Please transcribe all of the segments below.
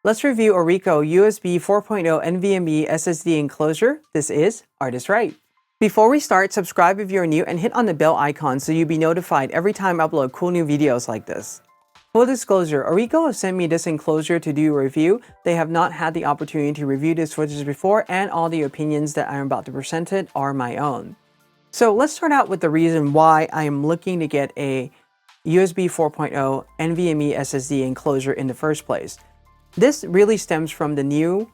Let's review ORICO USB 4.0 NVMe SSD Enclosure. This is ArtIsRight. Before we start, subscribe if you're new and hit on the bell icon so you'll be notified every time I upload cool new videos like this. Full disclosure, ORICO has sent me this enclosure to do a review. They have not had the opportunity to review this footage before, and all the opinions that I'm about to present it are my own. So let's start out with the reason why I am looking to get a USB 4.0 NVMe SSD enclosure in the first place. This really stems from the new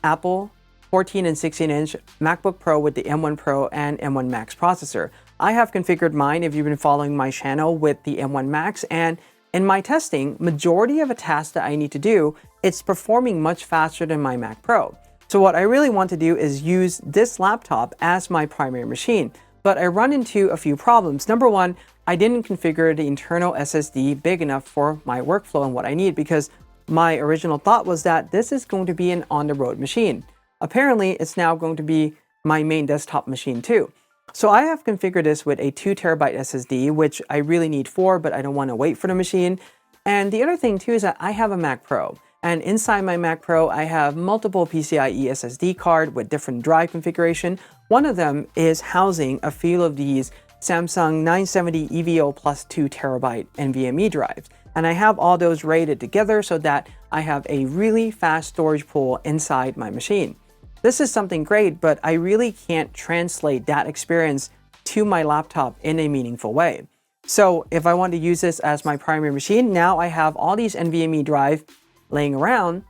Apple 14 and 16-inch MacBook Pro with the M1 Pro and M1 Max processor. I have configured mine, if you've been following my channel, with the M1 Max, and in my testing, majority of a task that I need to do, it's performing much faster than my Mac Pro. So what I really want to do is use this laptop as my primary machine, but I run into a few problems. Number one, I didn't configure the internal SSD big enough for my workflow and what I need, because my original thought was that this is going to be an on-the-road machine. Apparently, it's now going to be my main desktop machine too. So I have configured this with a 2TB SSD, which I really need 4, but I don't want to wait for the machine. And the other thing too is that I have a Mac Pro. And inside my Mac Pro, I have multiple PCIe SSD card with different drive configuration. One of them is housing a few of these Samsung 970 EVO plus 2TB NVMe drives. And I have all those rated together so that I have a really fast storage pool inside my machine. This is something great, but I really can't translate that experience to my laptop in a meaningful way. So if I want to use this as my primary machine, now I have all these NVMe drives laying around.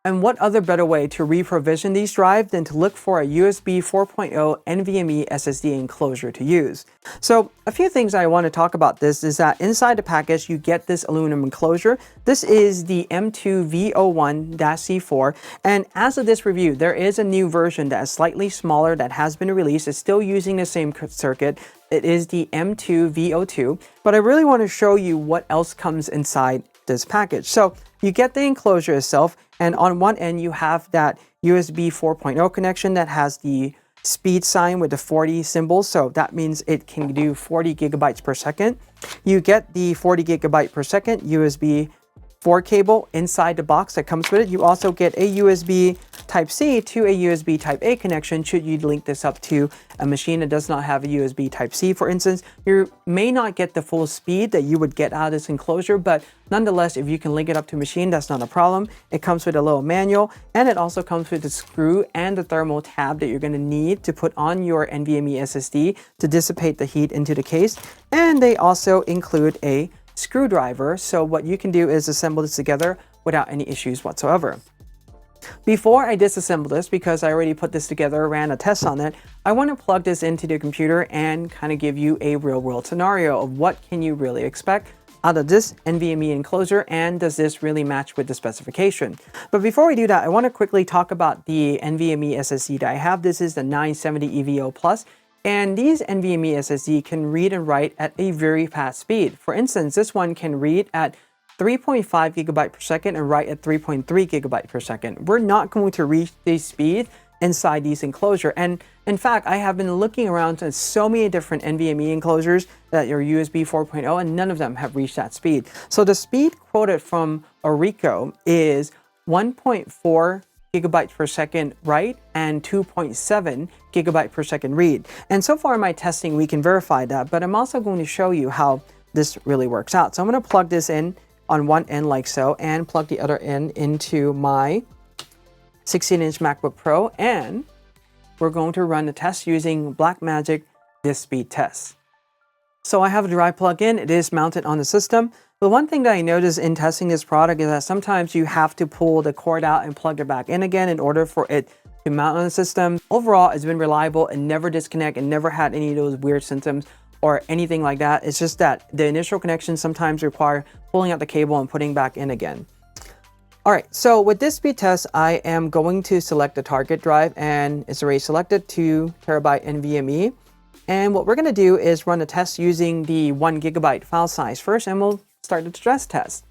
And what other better way to reprovision these drives than to look for a USB 4.0 NVMe SSD enclosure to use? So a few things I want to talk about this is that inside the package, you get this aluminum enclosure. This is the M2V01-C4. And as of this review, there is a new version that is slightly smaller that has been released. It's still using the same circuit. It is the M2V02. But I really want to show you what else comes inside this package. So you get the enclosure itself, and on one end you have that USB 4.0 connection that has the speed sign with the 40 symbol, so that means it can do 40 gigabytes per second. You get the 40 gigabyte per second USB 4 cable inside the box that comes with it. You also get a USB Type-C to a USB Type-A connection should you link this up to a machine that does not have a USB Type-C, for instance. You may not get the full speed that you would get out of this enclosure, but nonetheless, if you can link it up to a machine, that's not a problem. It comes with a little manual, and it also comes with the screw and the thermal tab that you're going to need to put on your NVMe SSD to dissipate the heat into the case. And they also include a screwdriver, so what you can do is assemble this together without any issues whatsoever. Before I disassemble this, because I already put this together, ran a test on it, I want to plug this into the computer and kind of give you a real-world scenario of what can you really expect out of this NVMe enclosure, and does this really match with the specification. But before we do that, I want to quickly talk about the NVMe SSD that I have. This is the 970 EVO Plus. And these NVMe SSD can read and write at a very fast speed. For instance, this one can read at 3.5 gigabyte per second and write at 3.3 gigabyte per second. We're not going to reach these speeds inside these enclosure. And in fact, I have been looking around at so many different NVMe enclosures that are USB 4.0, and none of them have reached that speed. So the speed quoted from ORICO is 1.4 gigabytes per second write and 2.7 gigabyte per second read. And so far in my testing, we can verify that, but I'm also going to show you how this really works out. So I'm going to plug this in on one end like so, and plug the other end into my 16-inch MacBook Pro, and we're going to run the test using Blackmagic disk speed test. So I have a drive plug in. It is mounted on the system. The one thing that I noticed in testing this product is that sometimes you have to pull the cord out and plug it back in again in order for it to mount on the system. Overall, it's been reliable and never disconnect and never had any of those weird symptoms or anything like that. It's just that the initial connections sometimes require pulling out the cable and putting back in again. All right, so with this speed test, I am going to select the target drive, and it's already selected, 2TB NVMe. And what we're going to do is run a test using the 1 gigabyte file size first, and we'll start the stress test.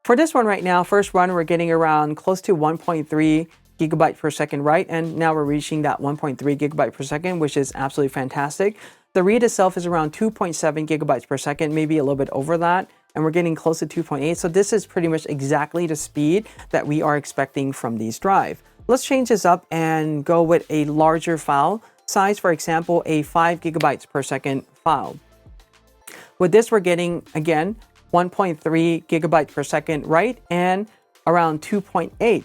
For this one right now, first run, we're getting around close to 1.3 gigabyte per second write, and now we're reaching that 1.3 gigabyte per second, which is absolutely fantastic. The read itself is around 2.7 gigabytes per second, maybe a little bit over that. and we're getting close to 2.8. So this is pretty much exactly the speed that we are expecting from these drive. Let's change this up and go with a larger file size, for example, a 5 gigabytes per second file. With this, we're getting, again, 1.3 gigabytes per second write and around 2.8,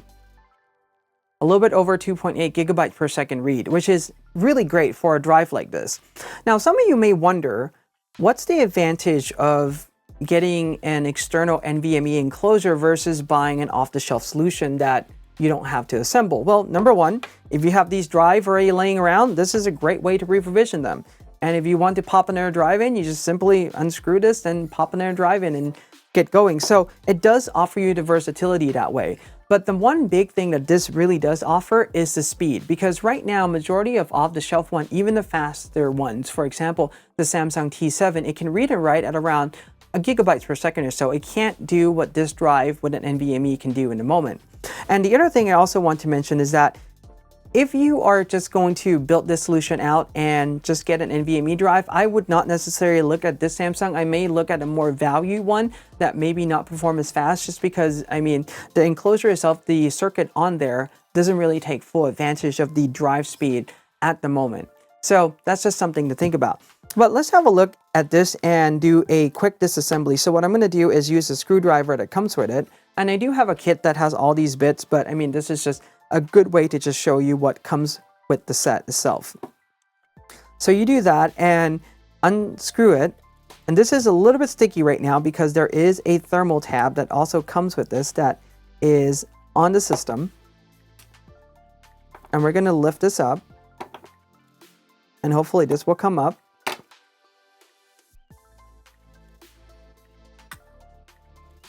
a little bit over 2.8 gigabytes per second read, which is really great for a drive like this. Now, some of you may wonder, what's the advantage of getting an external NVMe enclosure versus buying an off-the-shelf solution that you don't have to assemble? Well, number one, if you have these drive already laying around, this is a great way to reprovision them. And if you want to pop another drive in, you just simply unscrew this and pop another drive in and get going. So it does offer you the versatility that way. But the one big thing that this really does offer is the speed, because right now, majority of off-the-shelf one, even the faster ones, for example, the Samsung T7, it can read and write at around a gigabytes per second or so. It can't do what this drive with an NVMe can do in a moment. And the other thing I also want to mention is that if you are just going to build this solution out and just get an NVMe drive, I would not necessarily look at this Samsung. I may look at a more value one that maybe not perform as fast, just because, I mean, the enclosure itself, the circuit on there doesn't really take full advantage of the drive speed at the moment. So that's just something to think about. But let's have a look at this and do a quick disassembly. So what I'm going to do is use a screwdriver that comes with it. And I do have a kit that has all these bits, but I mean, this is just a good way to just show you what comes with the set itself. So you do that and unscrew it. And this is a little bit sticky right now because there is a thermal tab that also comes with this that is on the system. And we're going to lift this up. And hopefully this will come up.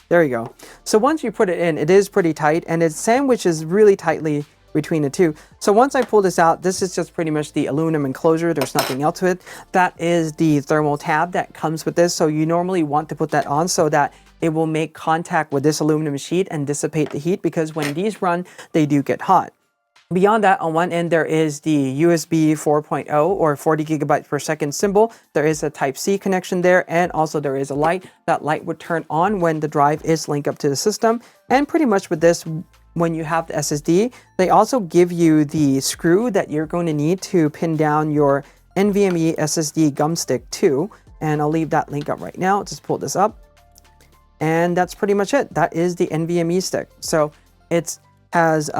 There you go. So once you put it in, it is pretty tight and it sandwiches really tightly between the two. So once I pull this out, this is just pretty much the aluminum enclosure. There's nothing else to it. That is the thermal tab that comes with this. So you normally want to put that on so that it will make contact with this aluminum sheet and dissipate the heat, because when these run, they do get hot. Beyond that, on one end, there is the USB 4.0 or 40 gigabytes per second symbol. There is a Type-C connection there, and also there is a light. That light would turn on when the drive is linked up to the system. And pretty much with this, when you have the SSD, they also give you the screw that you're going to need to pin down your NVMe SSD gum stick to. And I'll leave that link up right now. Just pull this up. And that's pretty much it. That is the NVMe stick. So it has...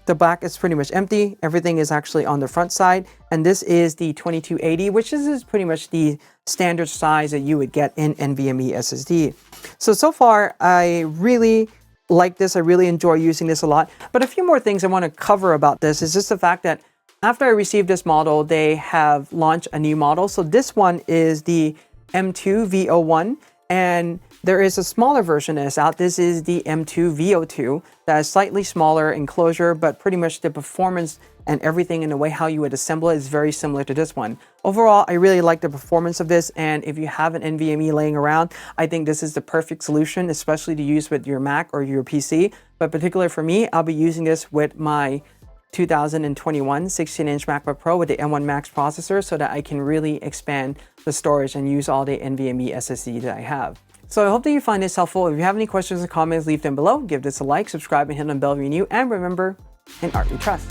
the back is pretty much empty. Everything is actually on the front side. And this is the 2280, which is pretty much the standard size that you would get in NVMe SSD. So far, I really like this. I really enjoy using this a lot. But a few more things I want to cover about this is just the fact that after I received this model, they have launched a new model. So this one is the M2 V01. And there is a smaller version that's out. This is the M2 V02 that is slightly smaller enclosure, but pretty much the performance and everything in the way how you would assemble it is very similar to this one. Overall, I really like the performance of this, and if you have an NVMe laying around, I think this is the perfect solution, especially to use with your Mac or your PC. But particularly for me, I'll be using this with my 2021 16-inch MacBook Pro with the M1 Max processor so that I can really expand the storage and use all the NVMe SSD that I have. So I hope that you find this helpful. If you have any questions or comments, leave them below. Give this a like, subscribe, and hit on the bell if you're new. And remember, in art we trust.